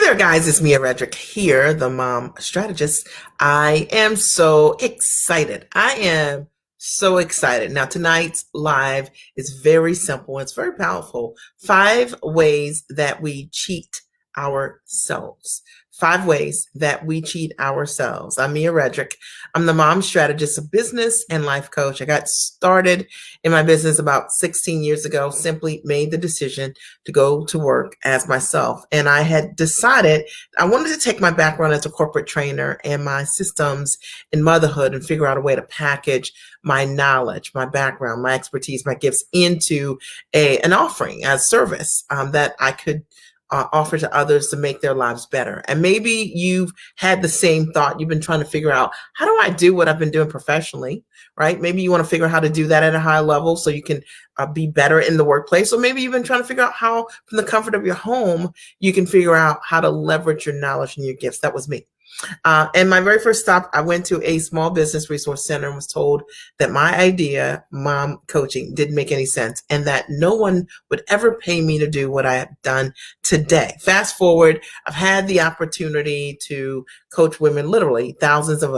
There, guys. It's Mia Redrick here, the mom strategist. I am so excited. I am so excited. Now, tonight's live is very simple. It's very powerful. 5 ways that we cheat ourselves. 5 ways that we cheat ourselves. I'm Mia Redrick. I'm the mom strategist, a business and life coach. I got started in my business about 16 years ago, simply made the decision to go to work as myself. And I had decided I wanted to take my background as a corporate trainer and my systems in motherhood and figure out a way to package my knowledge, my background, my expertise, my gifts into an offering as service that I could offer to others to make their lives better. And maybe you've had the same thought. You've been trying to figure out, how do I do what I've been doing professionally, right? Maybe you want to figure out how to do that at a high level so you can be better in the workplace. Or maybe you've been trying to figure out how, from the comfort of your home, you can figure out how to leverage your knowledge and your gifts. That was me. And my very first stop, I went to a small business resource center and was told that my idea, mom coaching, didn't make any sense and that no one would ever pay me to do what I have done today. Fast forward, I've had the opportunity to coach women, literally tens of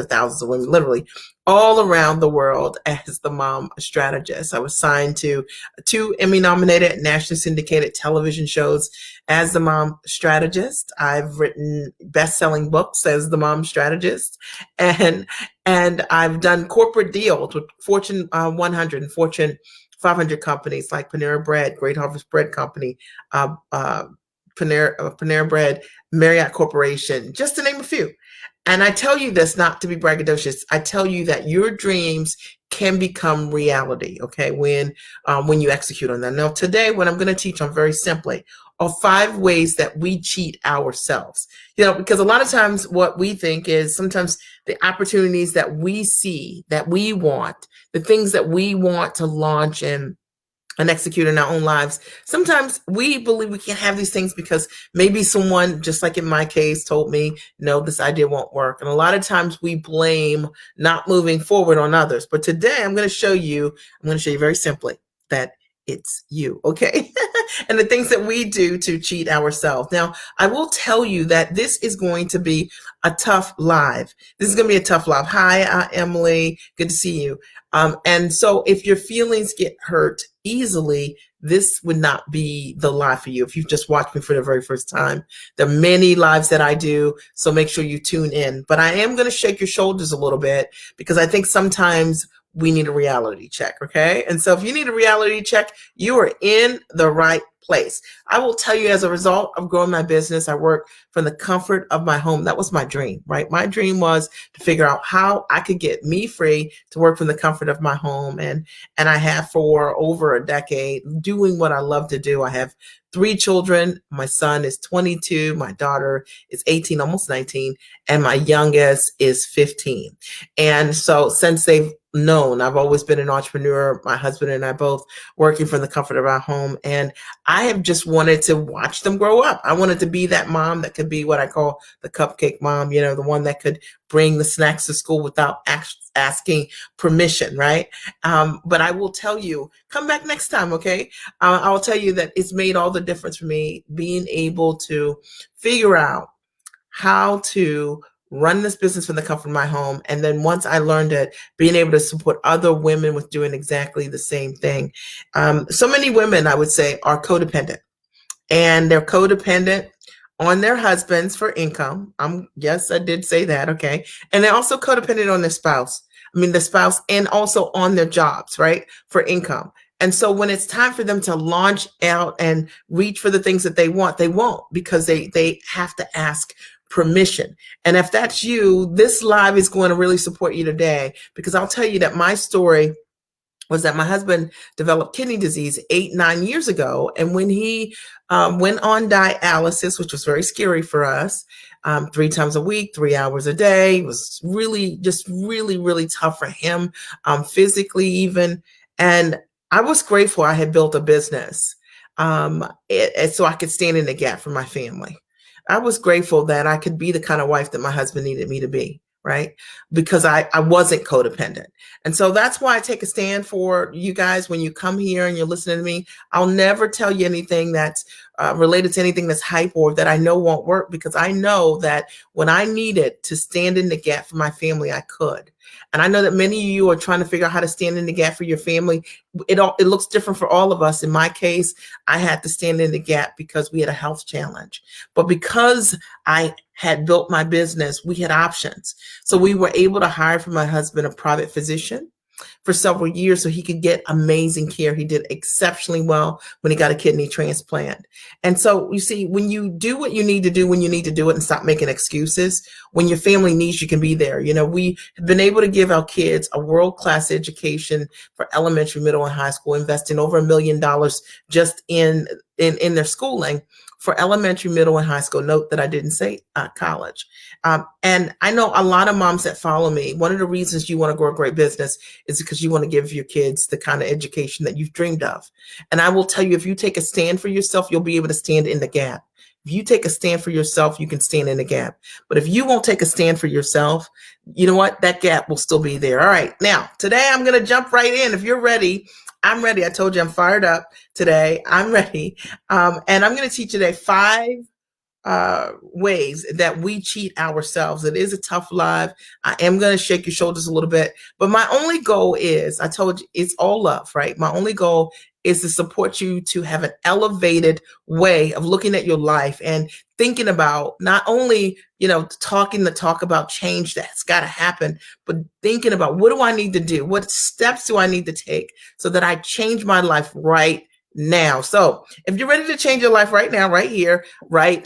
thousands of women, literally all around the world as the mom strategist. I was signed to 2 Emmy nominated nationally syndicated television shows as the mom strategist. I've written best-selling books as the mom strategist, and I've done corporate deals with Fortune 100 and Fortune 500 companies like Panera Bread, Great Harvest Bread Company, Panera Bread, Marriott Corporation, just to name a few. And I tell you this not to be braggadocious. I tell you that your dreams can become reality, okay, when you execute on them. Now, today, what I'm going to teach on very simply are 5 ways that we cheat ourselves. Because a lot of times what we think is sometimes the opportunities that we see, that we want, the things that we want to launch and execute in our own lives. Sometimes we believe we can't have these things because maybe someone, just like in my case, told me, no, this idea won't work. And a lot of times we blame not moving forward on others. But today I'm going to show you very simply that it's you, okay? And the things that we do to cheat ourselves. Now, I will tell you that this is going to be a tough live. This is going to be a tough live. Hi, Emily. Good to see you. And so if your feelings get hurt easily, this would not be the live for you. If you've just watched me for the very first time, there are many lives that I do, so make sure you tune in. But I am going to shake your shoulders a little bit because I think sometimes we need a reality check, okay? And so if you need a reality check, you are in the right place. I will tell you, as a result of growing my business, I work from the comfort of my home. That was my dream, right? My dream was to figure out how I could get me free to work from the comfort of my home. And I have for over a decade doing what I love to do. I have 3 children. My son is 22. My daughter is 18, almost 19. And my youngest is 15. And so since they've known, I've always been an entrepreneur. My husband and I both working from the comfort of our home. And I have just wanted to watch them grow up. I wanted to be that mom that could be what I call the cupcake mom, the one that could bring the snacks to school without asking permission, right? But I will tell you, come back next time, okay? I will tell you that it's made all the difference for me being able to figure out how to run this business from the comfort of my home. And then once I learned it, being able to support other women with doing exactly the same thing. So many women, I would say, are codependent, and they're codependent on their husbands for income. Yes, I did say that. Okay. And they're also codependent on their spouse. The spouse, and also on their jobs, right? For income. And so when it's time for them to launch out and reach for the things that they want, they won't, because they have to ask permission. And if that's you, this live is going to really support you today, because I'll tell you that my story was that my husband developed kidney disease 9 years ago. And when he went on dialysis, which was very scary for us, 3 times a week, 3 hours a day, it was really really tough for him, physically even. And I was grateful I had built a business so I could stand in the gap for my family. I was grateful that I could be the kind of wife that my husband needed me to be, right? Because I wasn't codependent. And so that's why I take a stand for you guys when you come here and you're listening to me. I'll never tell you anything that's related to anything that's hype or that I know won't work, because I know that when I needed to stand in the gap for my family, I could. And I know that many of you are trying to figure out how to stand in the gap for your family. It looks different for all of us. In my case, I had to stand in the gap because we had a health challenge. But because I had built my business, we had options. So we were able to hire for my husband a private physician for several years so he could get amazing care. He did exceptionally well when he got a kidney transplant. And so you see, when you do what you need to do when you need to do it and stop making excuses, when your family needs you can be there. You know, we have been able to give our kids a world-class education for elementary, middle, and high school, investing over $1 million just in their schooling for elementary, middle, and high school. Note that I didn't say college. And I know a lot of moms that follow me, one of the reasons you want to grow a great business is because you want to give your kids the kind of education that you've dreamed of. And I will tell you, if you take a stand for yourself, you'll be able to stand in the gap. If you take a stand for yourself, you can stand in the gap. But if you won't take a stand for yourself, you know what? That gap will still be there. All right. Now, today I'm going to jump right in. If you're ready, I'm ready. I told you I'm fired up today. I'm ready. And I'm going to teach you today 5 ways that we cheat ourselves. It is a tough life. I am going to shake your shoulders a little bit, but my only goal is, I told you, it's all love, right? My only goal is to support you to have an elevated way of looking at your life and thinking about not only, you know, talking the talk about change that's got to happen, but thinking about what do I need to do? What steps do I need to take so that I change my life right now? So if you're ready to change your life right now, right here, right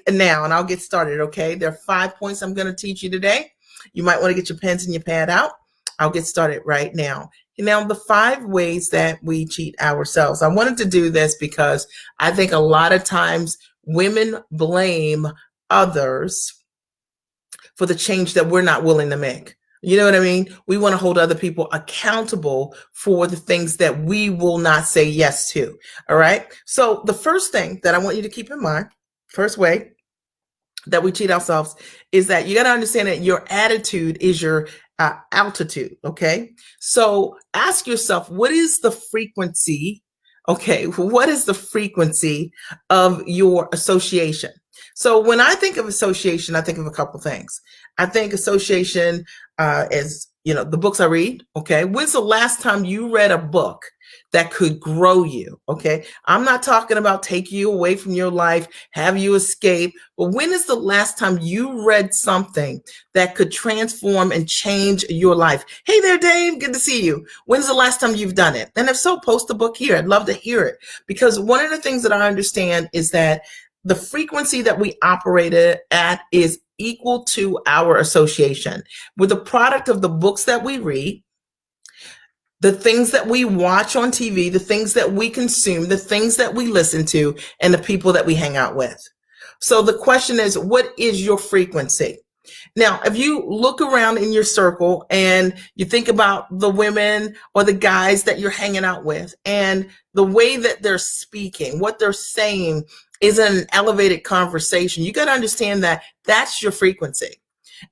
now, and I'll get started, okay? There are 5 points I'm going to teach you today. You might want to get your pens and your pad out. I'll get started right now. Now, the 5 ways that we cheat ourselves. I wanted to do this because I think a lot of times women blame others for the change that we're not willing to make. You know what I mean? We want to hold other people accountable for the things that we will not say yes to. All right. So the first thing that I want you to keep in mind, first way that we cheat ourselves, is that you got to understand that your attitude is your altitude. Okay. So ask yourself, what is the frequency? Okay. What is the frequency of your association? So when I think of association, I think of a couple things. I think association is, you know, the books I read. Okay. When's the last time you read a book that could grow you? Okay. I'm not talking about take you away from your life, have you escape, but when is the last time you read something that could transform and change your life? Hey there, Dave. Good to see you. When's the last time you've done it? And if so, post the book here. I'd love to hear it, because one of the things that I understand is that the frequency that we operate at is equal to our association. We're the product of the books that we read, the things that we watch on TV, the things that we consume, the things that we listen to, and the people that we hang out with. So the question is, what is your frequency? Now, if you look around in your circle and you think about the women or the guys that you're hanging out with and the way that they're speaking, what they're saying is an elevated conversation, you got to understand that that's your frequency.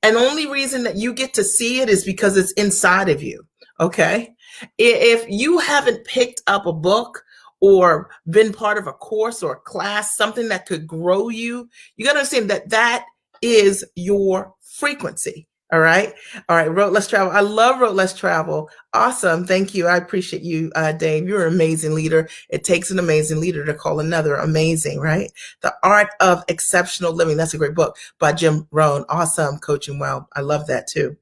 And the only reason that you get to see it is because it's inside of you. Okay. If you haven't picked up a book or been part of a course or a class, something that could grow you, you got to understand that that is your frequency. All right. All right. Road Less Travel. I love Road Less Travel. Awesome. Thank you. I appreciate you, Dave. You're an amazing leader. It takes an amazing leader to call another amazing, right? The Art of Exceptional Living. That's a great book by Jim Rohn. Awesome. Coaching well. I love that too.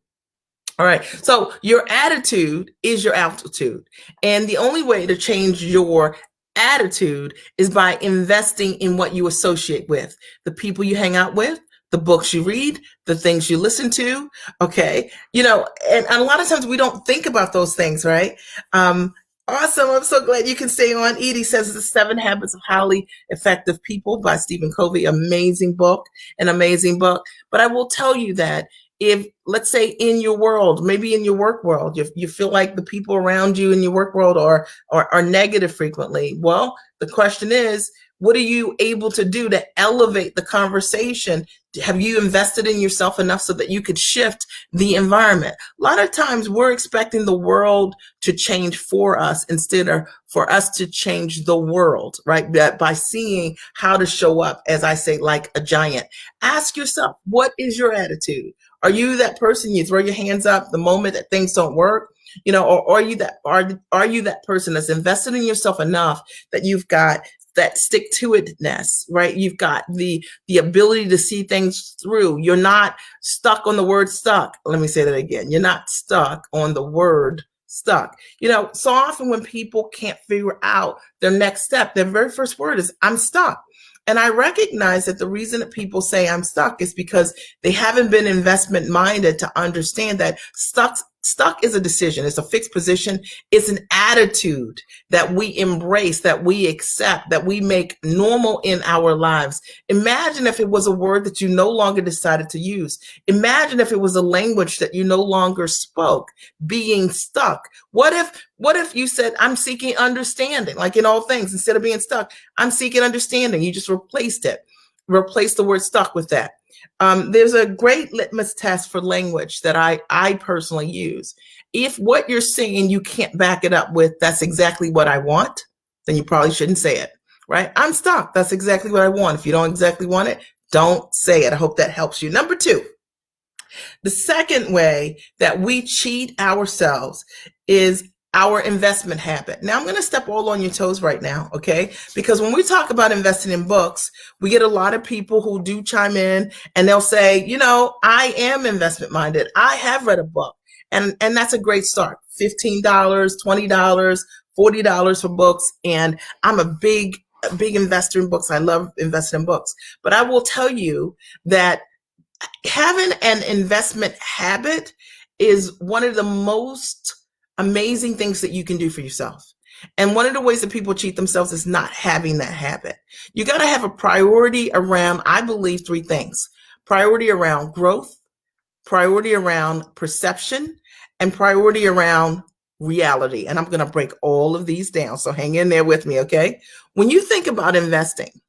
All right. So your attitude is your altitude. And the only way to change your attitude is by investing in what you associate with, the people you hang out with, the books you read, the things you listen to. Okay. You know, and a lot of times we don't think about those things, right? Awesome. I'm so glad you can stay on. Edie says The 7 Habits of Highly Effective People by Stephen Covey. Amazing book, an amazing book. But I will tell you that if, let's say in your world, maybe in your work world, you feel like the people around you in your work world are negative frequently. Well, the question is, What are you able to do to elevate the conversation? Have you invested in yourself enough so that you could shift the environment? A lot of times we're expecting the world to change for us instead of for us to change the world, right? By seeing how to show up, as I say, like a giant. Ask yourself, what is your attitude? Are you that person you throw your hands up the moment that things don't work? Or are you that person that's invested in yourself enough that you've got that stick to itness, right? You've got the ability to see things through. You're not stuck on the word stuck. Let me say that again. You're not stuck on the word stuck. So often when people can't figure out their next step, their very first word is I'm stuck. And I recognize that the reason that people say I'm stuck is because they haven't been investment minded to understand that stuck is a decision. It's a fixed position. It's an attitude that we embrace, that we accept, that we make normal in our lives. Imagine if it was a word that you no longer decided to use. Imagine if it was a language that you no longer spoke, being stuck. What if you said, I'm seeking understanding, like in all things, instead of being stuck, I'm seeking understanding. You just replaced it. Replace the word stuck with that. There's a great litmus test for language that I personally use. If what you're saying you can't back it up with, that's exactly what I want, then you probably shouldn't say it, right? I'm stuck. That's exactly what I want. If you don't exactly want it, don't say it. I hope that helps you. Number two, the second way that we cheat ourselves is our investment habit. Now I'm going to step all on your toes right now, okay? Because when we talk about investing in books, we get a lot of people who do chime in and they'll say, I am investment minded. I have read a book. And that's a great start. $15, $20, $40 for books. And I'm a big investor in books. I love investing in books. But I will tell you that having an investment habit is one of the most amazing things that you can do for yourself. And one of the ways that people cheat themselves is not having that habit. You got to have a priority around, I believe, three things: priority around growth, priority around perception, and priority around reality. And I'm going to break all of these down. So hang in there with me, okay? When you think about investments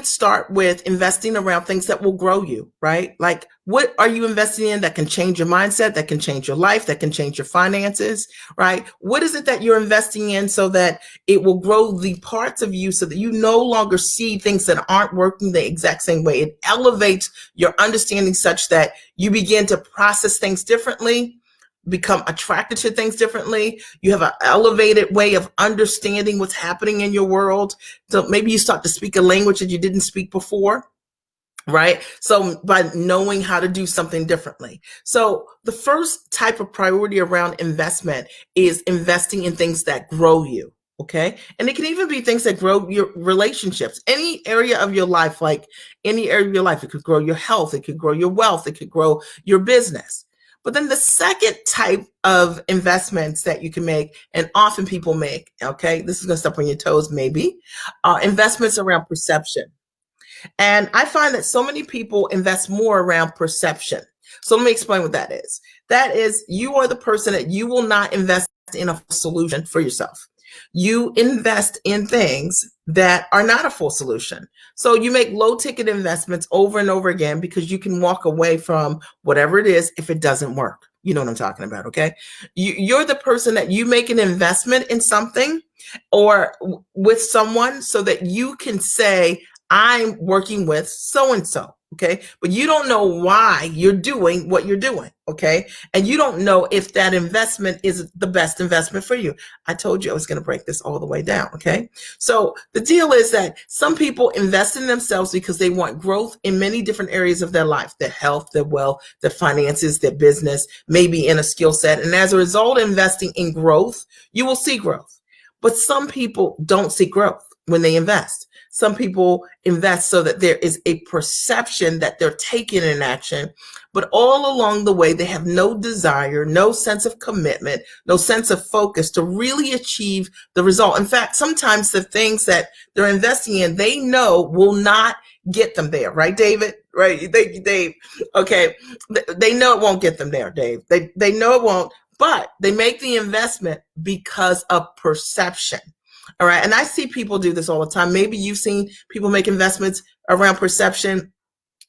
start with investing around things that will grow you, right? Like, what are you investing in that can change your mindset, that can change your life, that can change your finances, right? What is it that you're investing in so that it will grow the parts of you so that you no longer see things that aren't working the exact same way? It elevates your understanding such that you begin to process things differently, become attracted to things differently. You have an elevated way of understanding what's happening in your world. So maybe you start to speak a language that you didn't speak before, right? So by knowing how to do something differently. So the first type of priority around investment is investing in things that grow you. Okay. And it can even be things that grow your relationships, any area of your life, like any area of your life. It could grow your health. It could grow your wealth. It could grow your business. But then the second type of investments that you can make, and often people make, okay, this is going to step on your toes maybe, investments around perception. And I find that so many people invest more around perception. So let me explain what that is. That is, you are the person that you will not invest in a solution for yourself. You invest in things that are not a full solution. So you make low ticket investments over and over again because you can walk away from whatever it is if it doesn't work. You know what I'm talking about, okay? You're the person that you make an investment in something or with someone so that you can say, I'm working with so-and-so, okay? But you don't know why you're doing what you're doing, okay? And you don't know if that investment is the best investment for you. I told you I was going to break this all the way down, okay? So the deal is that some people invest in themselves because they want growth in many different areas of their life, their health, their wealth, their finances, their business, maybe in a skill set. And as a result of investing in growth, you will see growth. But some people don't see growth when they invest. Some people invest so that there is a perception that they're taking an action, but all along the way, they have no desire, no sense of commitment, no sense of focus to really achieve the result. In fact, sometimes the things that they're investing in, they know will not get them there. Right, David? Right, Dave. Okay. They know it won't get them there, Dave. They know it won't, but they make the investment because of perception. All right. And I see people do this all the time. Maybe you've seen people make investments around perception.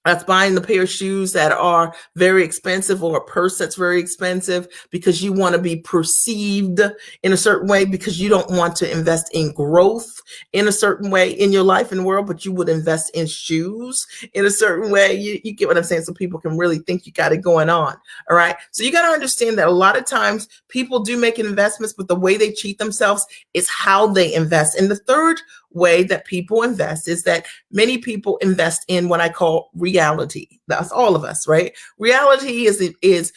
That's buying the pair of shoes that are very expensive or a purse that's very expensive because you want to be perceived in a certain way, because you don't want to invest in growth in a certain way in your life and world, but you would invest in shoes in a certain way. You get what I'm saying? So people can really think you got it going on. All right. So you got to understand that a lot of times people do make investments, but the way they cheat themselves is how they invest. And the third way that people invest is that many people invest in what I call reality. That's all of us, right? Reality is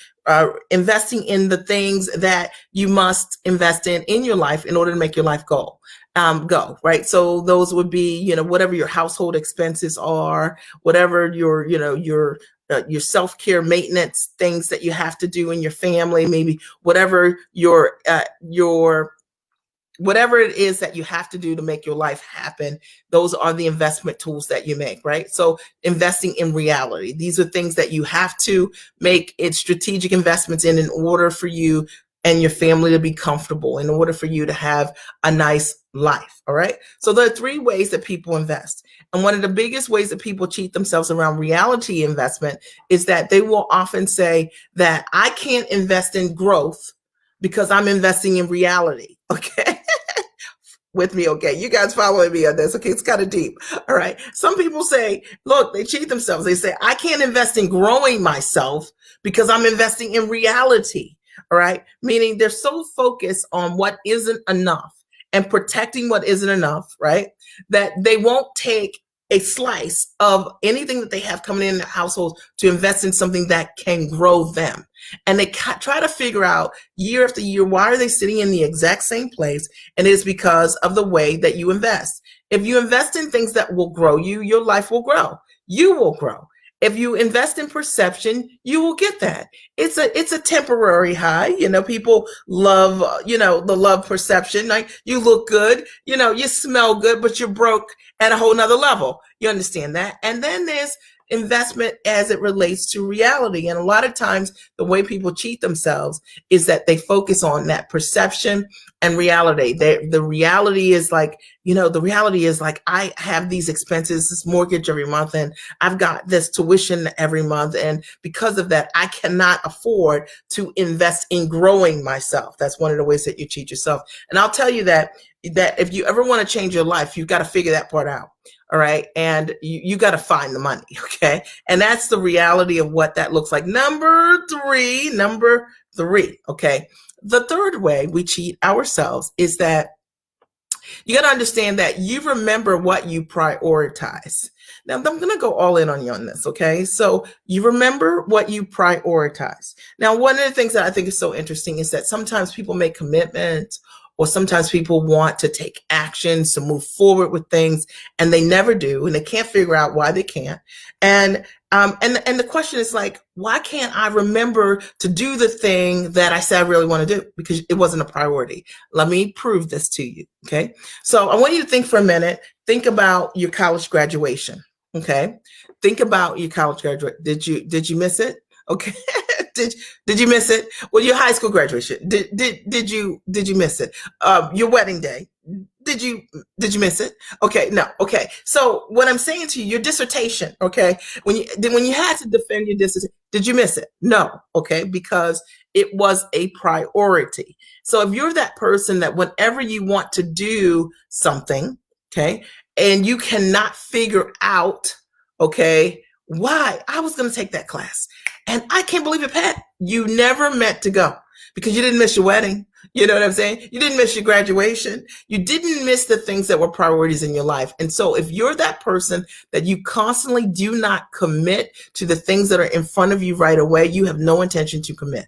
investing in the things that you must invest in your life in order to make your life go, right? So those would be, whatever your household expenses are, whatever your self-care maintenance things that you have to do in your family, maybe whatever your whatever it is that you have to do to make your life happen. Those are the investment tools that you make, right? So investing in reality, these are things that you have to make it strategic investments in order for you and your family to be comfortable, in order for you to have a nice life. All right. So there are three ways that people invest. And one of the biggest ways that people cheat themselves around reality investment is that they will often say that I can't invest in growth because I'm investing in reality. Okay. With me. Okay. You guys following me on this. Okay. It's kind of deep. All right. Some people say, look, they cheat themselves. They say, I can't invest in growing myself because I'm investing in reality. All right. Meaning they're so focused on what isn't enough and protecting what isn't enough, right? That they won't take a slice of anything that they have coming in their household to invest in something that can grow them. And they try to figure out year after year, why are they sitting in the exact same place? And it is because of the way that you invest. If you invest in things that will grow you, your life will grow. You will grow. If you invest in perception, you will get that. It's a temporary high. People love, the love perception. Like you look good, you smell good, but you're broke at a whole nother level. You understand that? And then there's investment as it relates to reality. And a lot of times the way people cheat themselves is that they focus on that perception and reality. The reality is like, I have these expenses, this mortgage every month, and I've got this tuition every month. And because of that, I cannot afford to invest in growing myself. That's one of the ways that you cheat yourself. And I'll tell you that if you ever want to change your life, you've got to figure that part out. All right. And you got to find the money. Okay. And that's the reality of what that looks like. Number three. Okay. The third way we cheat ourselves is that you got to understand that you remember what you prioritize. Now, I'm going to go all in on you on this. Okay. So you remember what you prioritize. Now, one of the things that I think is so interesting is that sometimes people make commitments, or sometimes people want to take actions to move forward with things, and they never do, and they can't figure out why they can't. And the question is like, why can't I remember to do the thing that I said I really want to do? Because it wasn't a priority. Let me prove this to you. Okay. So I want you to think for a minute. Think about your college graduation. Okay. Think about your college graduation. Did you miss it? Okay. Did you miss it? Well, your high school graduation. Did you miss it? Your wedding day. Did you miss it? Okay, no. Okay. So what I'm saying to you, your dissertation, okay? When you had to defend your dissertation, did you miss it? No. Okay, because it was a priority. So if you're that person that whenever you want to do something, okay, and you cannot figure out, okay, why I was going to take that class. And I can't believe it, Pat. You never meant to go because you didn't miss your wedding. You know what I'm saying? You didn't miss your graduation. You didn't miss the things that were priorities in your life. And so if you're that person that you constantly do not commit to the things that are in front of you right away, you have no intention to commit.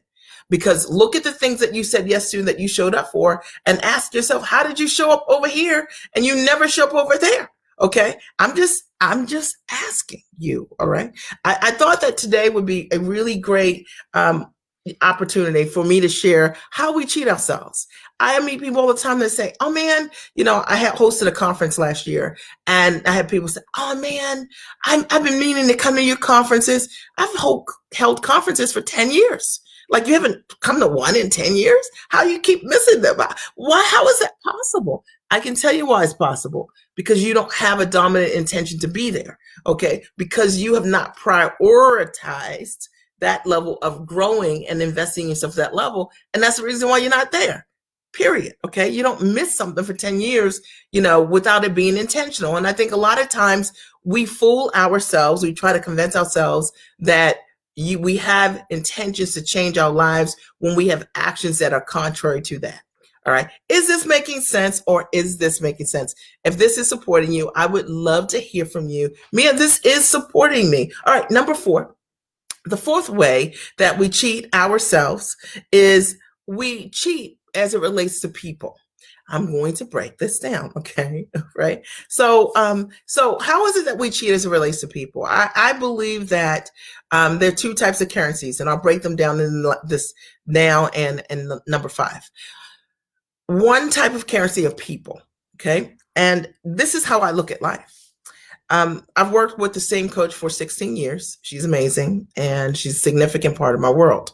Because look at the things that you said yes to, that you showed up for, and ask yourself, how did you show up over here and you never show up over there? Okay. I'm just asking you. All right. I thought that today would be a really great opportunity for me to share how we cheat ourselves. I meet people all the time that say, oh man, I had hosted a conference last year, and I had people say, oh man, I've been meaning to come to your conferences. I've held conferences for 10 years. Like, you haven't come to one in 10 years? How do you keep missing them? Why? How is that possible? I can tell you why it's possible, because you don't have a dominant intention to be there. Okay. Because you have not prioritized that level of growing and investing in yourself to that level. And that's the reason why you're not there. Period. Okay. You don't miss something for 10 years, without it being intentional. And I think a lot of times we fool ourselves. We try to convince ourselves that we have intentions to change our lives when we have actions that are contrary to that. All right. Is this making sense, or is this making sense? If this is supporting you, I would love to hear from you. Mia, this is supporting me. All right. Number 4. The fourth way that we cheat ourselves is we cheat as it relates to people. I'm going to break this down, okay? Right? So how is it that we cheat as it relates to people? I believe that there are 2 types of currencies, and I'll break them down in this now and number 5. One type of currency of people, okay? And this is how I look at life. I've worked with the same coach for 16 years. She's amazing, and she's a significant part of my world.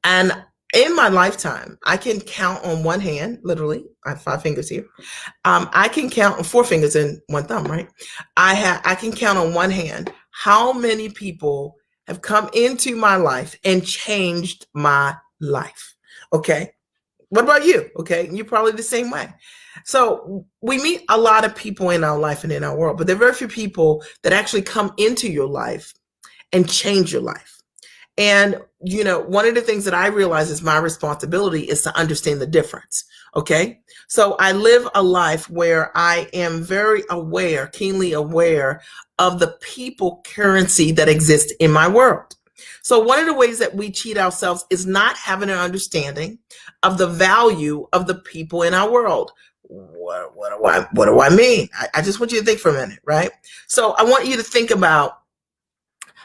And in my lifetime, I can count on one hand, literally, I have 5 fingers here. I can count on 4 fingers and 1 thumb, right? I can count on one hand how many people have come into my life and changed my life. Okay. What about you? Okay. You're probably the same way. So we meet a lot of people in our life and in our world, but there are very few people that actually come into your life and change your life. And, one of the things that I realize is my responsibility is to understand the difference. Okay. So I live a life where I am very aware, keenly aware of the people currency that exists in my world. So one of the ways that we cheat ourselves is not having an understanding of the value of the people in our world. What do I mean? I just want you to think for a minute, right? So I want you to think about,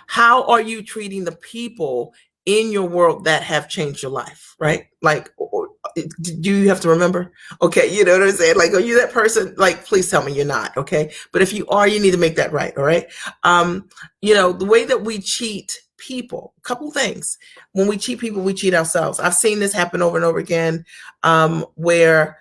how are you treating the people in your world that have changed your life, right? Like, do you have to remember? Okay, you know what I'm saying? Like, are you that person? Like, please tell me you're not, okay? But if you are, you need to make that right, all right? The way that we cheat people, a couple things. When we cheat people, we cheat ourselves. I've seen this happen over and over again, where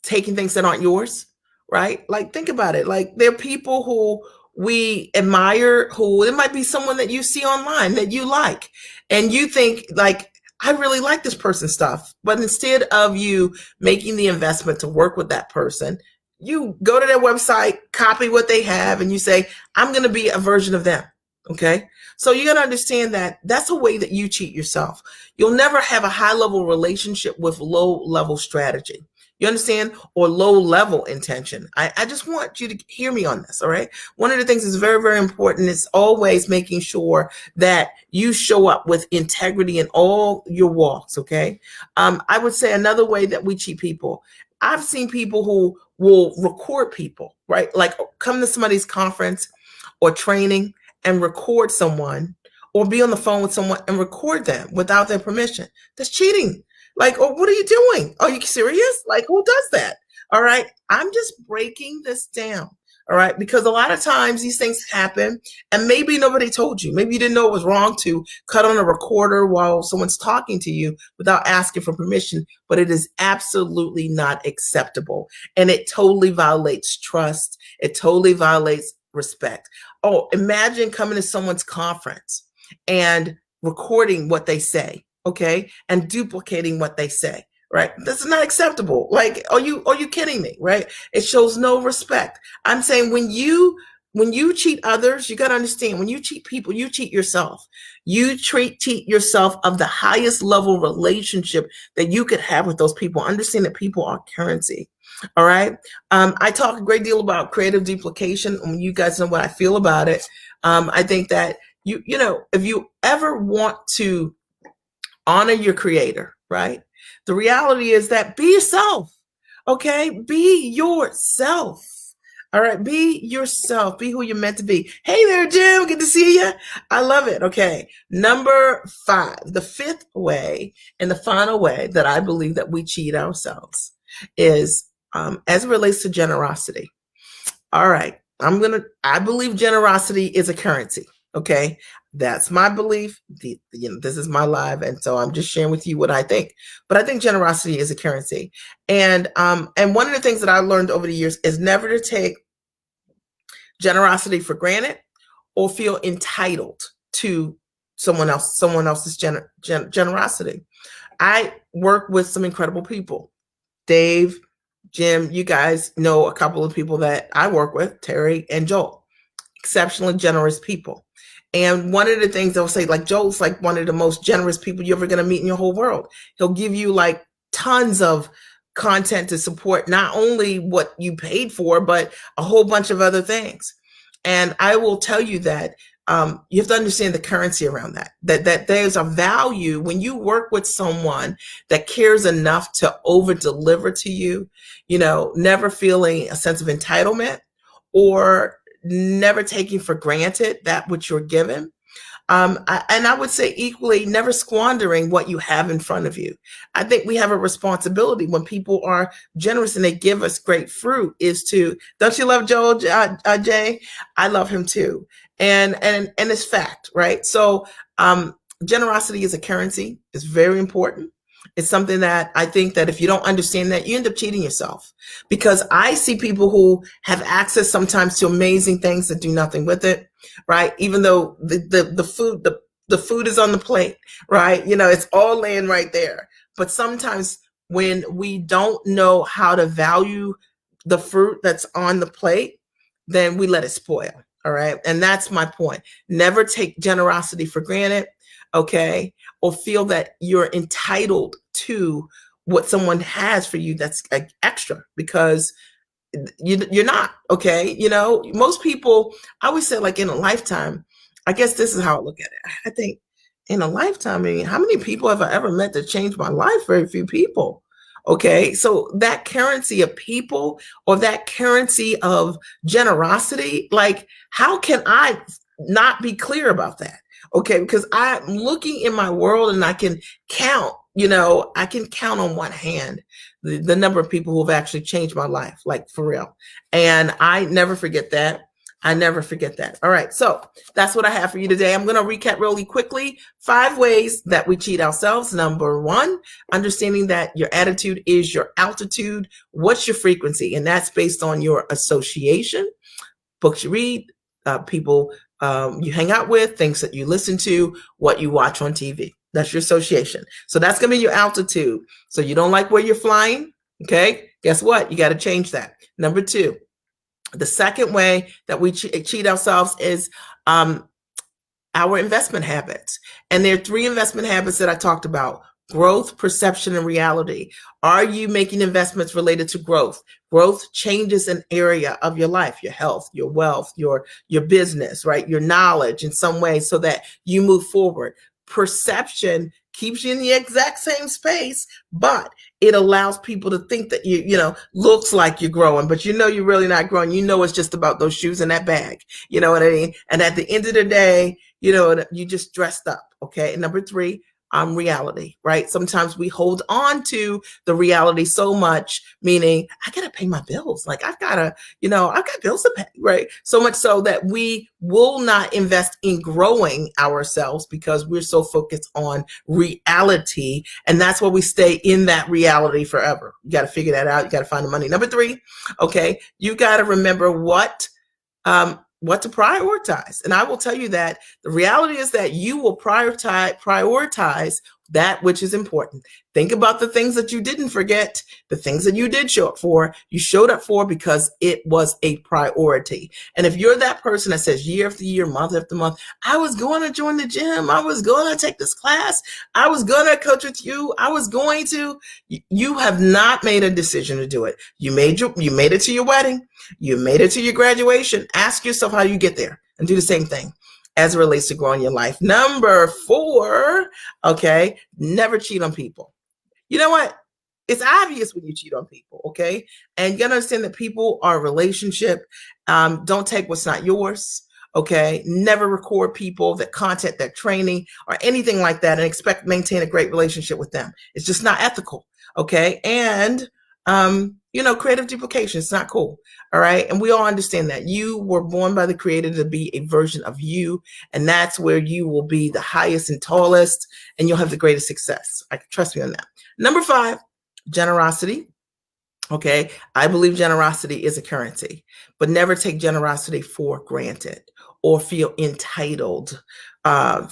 taking things that aren't yours, right? Like, think about it. Like, there are people who we admire, who it might be someone that you see online that you like, and you think, like, I really like this person's stuff. But instead of you making the investment to work with that person, you go to their website, copy what they have, and you say, I'm going to be a version of them. Okay. So you got to understand that that's a way that you cheat yourself. You'll never have a high level relationship with low level strategy. You understand? Or low level intention. I just want you to hear me on this. All right. One of the things that's very, very important is always making sure that you show up with integrity in all your walks. Okay. I would say another way that we cheat people. I've seen people who will record people, right? Like, come to somebody's conference or training and record someone, or be on the phone with someone and record them without their permission. That's cheating. Like, oh, what are you doing? Are you serious? Like, who does that? All right. I'm just breaking this down. All right. Because a lot of times these things happen, and maybe nobody told you. Maybe you didn't know it was wrong to cut on a recorder while someone's talking to you without asking for permission, but it is absolutely not acceptable. And it totally violates trust. It totally violates respect. Oh, imagine coming to someone's conference and recording what they say, okay, and duplicating what they say, right? This is not acceptable. Like, are you kidding me, right? It shows no respect. I'm saying when you cheat others, you got to understand, when you cheat people, you cheat yourself. You cheat yourself of the highest level relationship that you could have with those people. Understand that people are currency. All right. I talk a great deal about creative duplication. You guys know what I feel about it. I think that if you ever want to honor your creator, right? The reality is that be yourself. Okay. Be yourself. All right. Be yourself. Be who you're meant to be. Hey there, Jim. Good to see you. I love it. Okay. Number 5, the 5th way and the final way that I believe that we cheat ourselves is as it relates to generosity. All right. I believe generosity is a currency. Okay, that's my belief. This is my live, and so I'm just sharing with you what I think. But I think generosity is a currency, and one of the things that I learned over the years is never to take generosity for granted or feel entitled to someone else's generosity. I work with some incredible people. Dave, Jim, you guys know a couple of people that I work with, Terry and Joel, exceptionally generous people. And one of the things they'll say, like, Joel's like one of the most generous people you're ever going to meet in your whole world. He'll give you like tons of content to support not only what you paid for, but a whole bunch of other things. And I will tell you that you have to understand the currency around that there's a value when you work with someone that cares enough to over deliver to you, never feeling a sense of entitlement or never taking for granted that which you're given. And I would say equally, never squandering what you have in front of you. I think we have a responsibility when people are generous and they give us great fruit is to, don't you love Joel, Jay? I love him too. And it's fact, right? So generosity is a currency. It's very important. It's something that I think that if you don't understand that, you end up cheating yourself, because I see people who have access sometimes to amazing things that do nothing with it, right? Even though the food is on the plate, right? It's all laying right there. But sometimes when we don't know how to value the fruit that's on the plate, then we let it spoil. All right. And that's my point. Never take generosity for granted. Okay. Or feel that you're entitled to what someone has for you that's extra, because you're not. Okay. Most people, I always say, like, in a lifetime, I guess this is how I look at it. I think in a lifetime, I mean, how many people have I ever met that changed my life? Very few people. Okay. So that currency of people, or that currency of generosity, like, how can I not be clear about that? Okay. Because I'm looking in my world and I can count, I can count on one hand the number of people who have actually changed my life, like, for real. And I never forget that. I never forget that. All right. So that's what I have for you today. I'm going to recap really quickly 5 ways that we cheat ourselves. Number 1, understanding that your attitude is your altitude. What's your frequency? And that's based on your association, books you read, people you hang out with, things that you listen to, what you watch on TV. That's your association. So that's going to be your altitude. So you don't like where you're flying. Okay. Guess what? You got to change that. Number 2, the second way that we cheat ourselves is our investment habits. And there are 3 investment habits that I talked about: growth, perception, and reality. Are you making investments related to growth? Growth changes an area of your life, your health, your wealth, your business, right? Your knowledge in some way, so that you move forward. Perception keeps you in the exact same space, but it allows people to think that looks like you're growing, but you're really not growing. It's just about those shoes and that bag. You know what I mean? And at the end of the day, you just dressed up. Okay. And number 3, reality, right? Sometimes we hold on to the reality so much, meaning I got to pay my bills. Like, I've got bills to pay, right? So much so that we will not invest in growing ourselves because we're so focused on reality. And that's where we stay in that reality forever. You got to figure that out. You got to find the money. Number 3, okay, you got to remember what to prioritize. And I will tell you that the reality is that you will prioritize that which is important. Think about the things that you didn't forget, the things that you did show up for. You showed up for because it was a priority. And if you're that person that says year after year, month after month, I was going to join the gym, I was going to take this class, I was going to coach with you, you have not made a decision to do it. You made it to your wedding, you made it to your graduation. Ask yourself how you get there and do the same thing as it relates to growing your life. Number 4, okay, never cheat on people. You know what? It's obvious when you cheat on people, okay? And you gotta understand that people are a relationship. Don't take what's not yours, okay? Never record people, that content, that training, or anything like that, and expect to maintain a great relationship with them. It's just not ethical, okay? And creative duplication. It's not cool. All right. And we all understand that you were born by the creator to be a version of you. And that's where you will be the highest and tallest, and you'll have the greatest success. Trust me on that. Number 5, generosity. Okay. I believe generosity is a currency, but never take generosity for granted or feel entitled to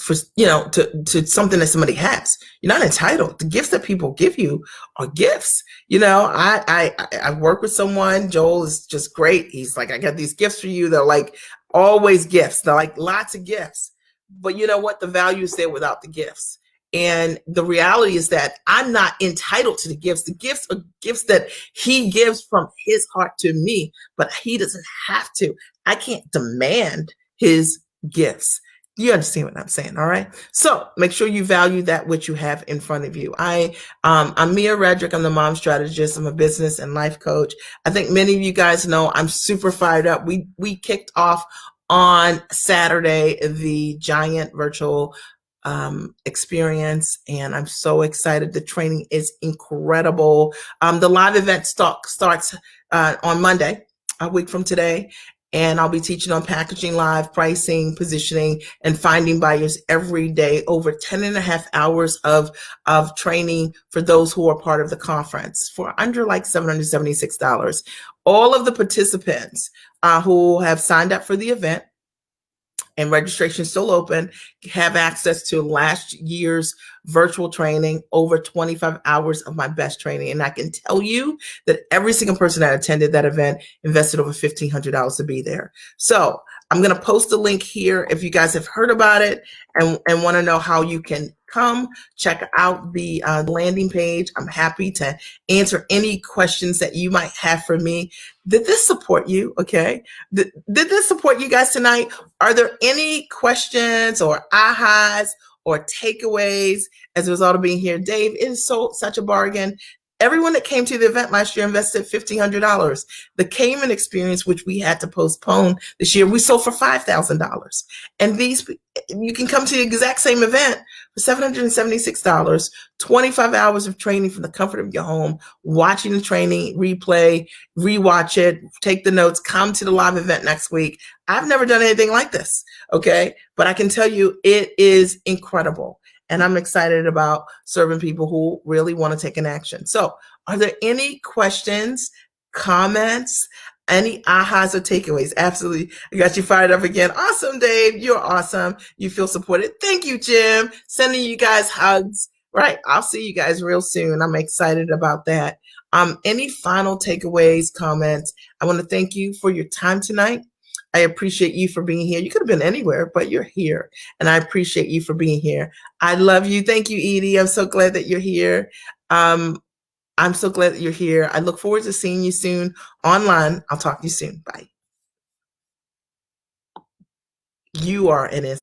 something that somebody has. You're not entitled. The gifts that people give you are gifts. I work with someone. Joel is just great. He's like, I got these gifts for you. They're like always gifts. They're like lots of gifts. But you know what? The value is there without the gifts. And the reality is that I'm not entitled to the gifts. The gifts are gifts that he gives from his heart to me, but he doesn't have to. I can't demand his gifts. You understand what I'm saying? All right. So make sure you value that which you have in front of you. I'm Mia Redrick. I'm the mom strategist. I'm a business and life coach. I think many of you guys know I'm super fired up. We kicked off on Saturday the giant virtual experience, and I'm so excited. The training is incredible. The live event starts on Monday, a week from today, and I'll be teaching on packaging live, pricing, positioning, and finding buyers every day. Over 10 and a half hours of training for those who are part of the conference for under like $776. All of the participants who have signed up for the event, and registration is still open, have access to last year's virtual training, over 25 hours of my best training. And I can tell you that every single person that attended that event invested over $1,500 to be there. So I'm going to post a link here if you guys have heard about it and want to know how you can come. Check out the landing page. I'm happy to answer any questions that you might have for me. Did this support you? Okay. Did this support you guys tonight? Are there any questions or ahas or takeaways as a result of being here? Dave, it is such a bargain. Everyone that came to the event last year invested $1,500. The Cayman experience, which we had to postpone this year, we sold for $5,000. And you can come to the exact same event for $776, 25 hours of training from the comfort of your home, watching the training, replay, rewatch it, take the notes, come to the live event next week. I've never done anything like this, okay? But I can tell you it is incredible. And I'm excited about serving people who really want to take an action. So are there any questions, comments, any ahas or takeaways? Absolutely. I got you fired up again. Awesome, Dave. You're awesome. You feel supported. Thank you, Jim. Sending you guys hugs. Right. I'll see you guys real soon. I'm excited about that. Any final takeaways, comments? I want to thank you for your time tonight. I appreciate you for being here. You could have been anywhere, but you're here. And I appreciate you for being here. I love you. Thank you, Edie. I'm so glad that you're here. I'm so glad that you're here. I look forward to seeing you soon online. I'll talk to you soon. Bye. You are an